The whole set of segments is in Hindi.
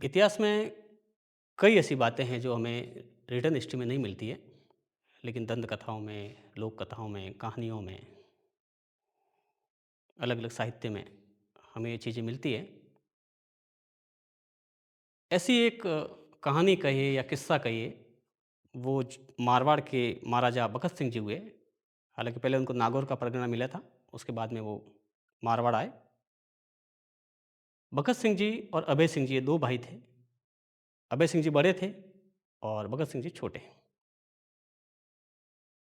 इतिहास में कई ऐसी बातें हैं जो हमें रिटन हिस्ट्री में नहीं मिलती है, लेकिन दंत कथाओं में, लोक कथाओं में, कहानियों में, अलग-अलग साहित्य में हमें ये चीज़ें मिलती हैं। ऐसी एक कहानी कहिए या किस्सा कहिए, वो मारवाड़ के महाराजा भगत सिंह जी हुए। हालांकि पहले उनको नागौर का परगना मिला था, उसके बाद में वो मारवाड़ आए। भगत सिंह जी और अभय सिंह जी ये दो भाई थे। अभय सिंह जी बड़े थे और भगत सिंह जी छोटे।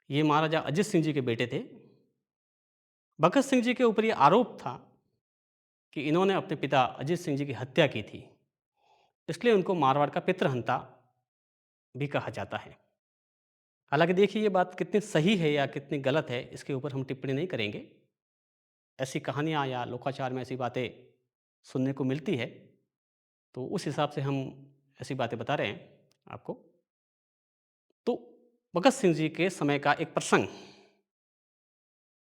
ये महाराजा अजित सिंह जी के बेटे थे। भगत सिंह जी के ऊपर ये आरोप था कि इन्होंने अपने पिता अजित सिंह जी की हत्या की थी, इसलिए उनको मारवाड़ का पितृहंता भी कहा जाता है। हालांकि देखिए ये बात कितनी सही है या कितनी गलत है, इसके ऊपर हम टिप्पणी नहीं करेंगे। ऐसी कहानियाँ या लोकाचार में ऐसी बातें सुनने को मिलती है, तो उस हिसाब से हम ऐसी बातें बता रहे हैं आपको। तो भगत सिंह जी के समय का एक प्रसंग,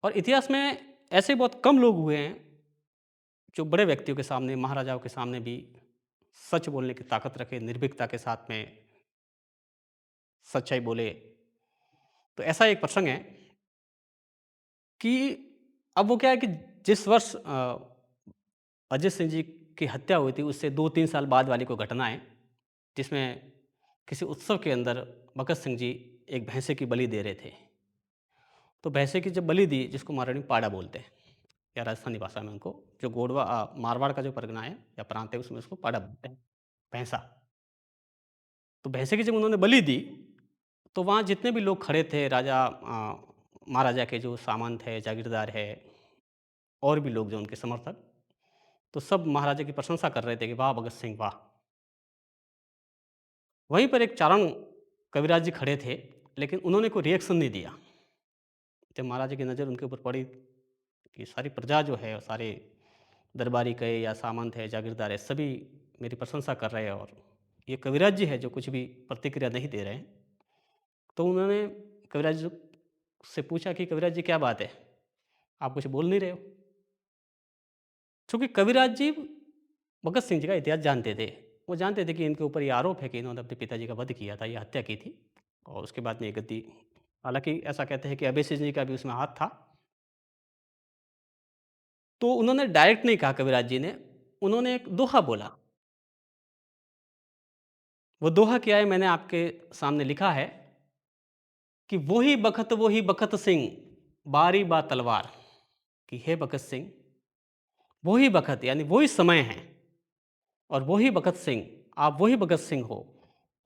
और इतिहास में ऐसे बहुत कम लोग हुए हैं जो बड़े व्यक्तियों के सामने, महाराजाओं के सामने भी सच बोलने की ताकत रखे, निर्भीकता के साथ में सच्चाई बोले। तो ऐसा एक प्रसंग है कि अब वो क्या है कि जिस वर्ष अजित सिंह जी की हत्या हुई थी, उससे 2-3 साल बाद वाली कोई घटना है, जिसमें किसी उत्सव के अंदर भगत सिंह जी एक भैंसे की बलि दे रहे थे। तो भैंसे की जब बलि दी, जिसको महारानी पाड़ा बोलते हैं या राजस्थानी भाषा में उनको, जो मारवाड़ का जो परगना है या प्रांत है, उसमें उसको पाड़ा बोलते हैं, भैंसा। तो भैंसे की जब उन्होंने बलि दी, तो वहाँ जितने भी लोग खड़े थे, महाराजा के जो सामंत है, जागीरदार है, और भी लोग जो उनके समर्थक, तो सब महाराजा की प्रशंसा कर रहे थे कि वाह भगत सिंह वाह। वहीं पर एक चारण कविराज जी खड़े थे, लेकिन उन्होंने कोई रिएक्शन नहीं दिया। जब महाराजा की नज़र उनके ऊपर पड़ी कि सारी प्रजा जो है, सारे दरबारी कहे या सामंत है, जागीरदार है, सभी मेरी प्रशंसा कर रहे हैं, और ये कविराज जी है जो कुछ भी प्रतिक्रिया नहीं दे रहे हैं। तो उन्होंने कविराज जी से पूछा कि कविराज जी क्या बात है? आप कुछ बोल नहीं रहे हो? चूँकि कविराज जी भगत सिंह जी का इतिहास जानते थे। वो जानते थे कि इनके ऊपर ये आरोप है कि इन्होंने अपने पिताजी का वध किया था, ये हत्या की थी, और उसके बाद में ये गद्दी, हालाँकि ऐसा कहते हैं कि अभय सिंह जी का भी उसमें हाथ था। तो उन्होंने डायरेक्ट नहीं कहा कविराज जी ने, उन्होंने एक दोहा बोला। वो दोहा क्या है, मैंने आपके सामने लिखा है कि वो ही बखत सिंह, बारी बा तलवार, कि हे भगत सिंह, वो ही बखत यानी वो ही समय है, और वो ही भगत सिंह, आप वही भगत सिंह हो,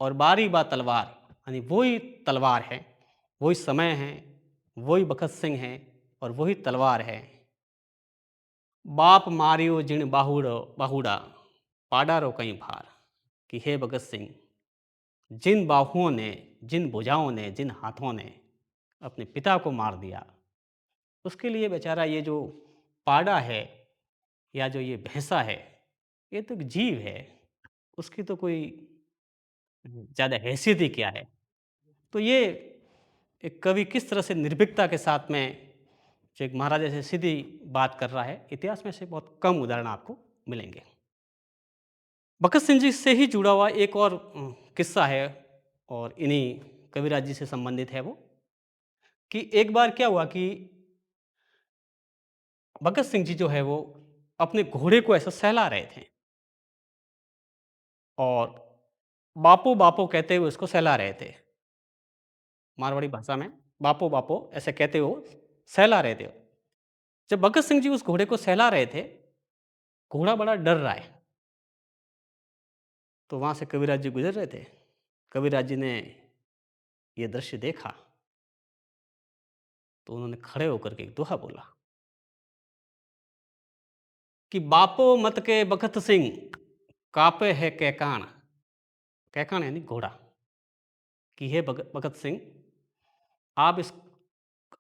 और बारी बा तलवार यानी वो ही तलवार है, वही समय है, वही भगत सिंह है, और वही तलवार है। बाप मारियो जिन बाहुड़ा, पाडा रो कहीं भार, कि हे भगत सिंह, जिन बाहुओं ने, जिन भुजाओं ने, जिन हाथों ने अपने पिता को मार दिया, उसके लिए बेचारा ये जो पाड़ा है या जो ये भैंसा है, ये तो एक जीव है, उसकी तो कोई ज़्यादा हैसियत ही क्या है। तो ये एक कवि किस तरह से निर्भीकता के साथ में जो एक महाराजा से सीधी बात कर रहा है, इतिहास में से बहुत कम उदाहरण आपको मिलेंगे। भगत सिंह जी से ही जुड़ा हुआ एक और किस्सा है, और इन्हीं कविराज जी से संबंधित है वो, कि एक बार क्या हुआ कि भगत सिंह जी जो है वो अपने घोड़े को ऐसा सहला रहे थे, और बापो बापो कहते हुए उसको सहला रहे थे। मारवाड़ी भाषा में बापो बापो ऐसे कहते हुए सहला रहे थे। जब भगत सिंह जी उस घोड़े को सहला रहे थे, घोड़ा बड़ा डर रहा है। तो वहाँ से कविराज जी गुज़र रहे थे। कविराज जी ने ये दृश्य देखा, तो उन्होंने खड़े होकर के एक दोहा बोला कि बापो मत के बखत सिंह, कापे है कैकान। कैकान यानी घोड़ा। कि हे भगत सिंह, आप इस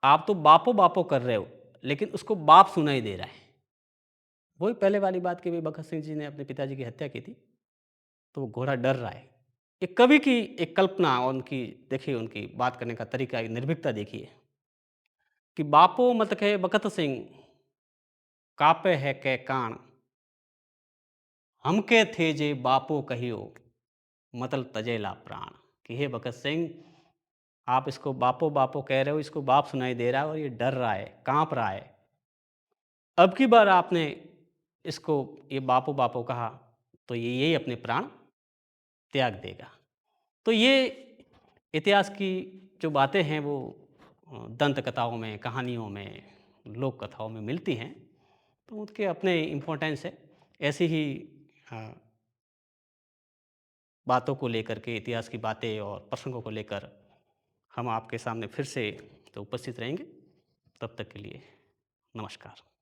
आप तो बापो बापो कर रहे हो, लेकिन उसको बाप सुनाई दे रहा है। वही पहले वाली बात कि भाई भगत सिंह जी ने अपने पिताजी की हत्या की थी, तो वो घोड़ा डर रहा है। एक कवि की एक कल्पना, और उनकी देखिए, उनकी बात करने का तरीका, एक निर्भीकता देखिए कि बापो मत कहे बखत सिंह, कापे है कै कान, हमके थे जे बापो कहियो मतल तजेला प्राण। कि हे भगत सिंह, आप इसको बापो बापो कह रहे हो, इसको बाप सुनाई दे रहा है और ये डर रहा है, कांप रहा है। अब की बार आपने इसको ये बापो बापो कहा तो ये यही अपने प्राण त्याग देगा। तो ये इतिहास की जो बातें हैं वो दंत कथाओं में, कहानियों में, लोक कथाओं में मिलती हैं, तो उसके अपने इम्पोर्टेंस है। ऐसी ही अ, बातों को लेकर के, इतिहास की बातें और प्रसंगों को लेकर हम आपके सामने फिर से तो उपस्थित रहेंगे। तब तक के लिए नमस्कार।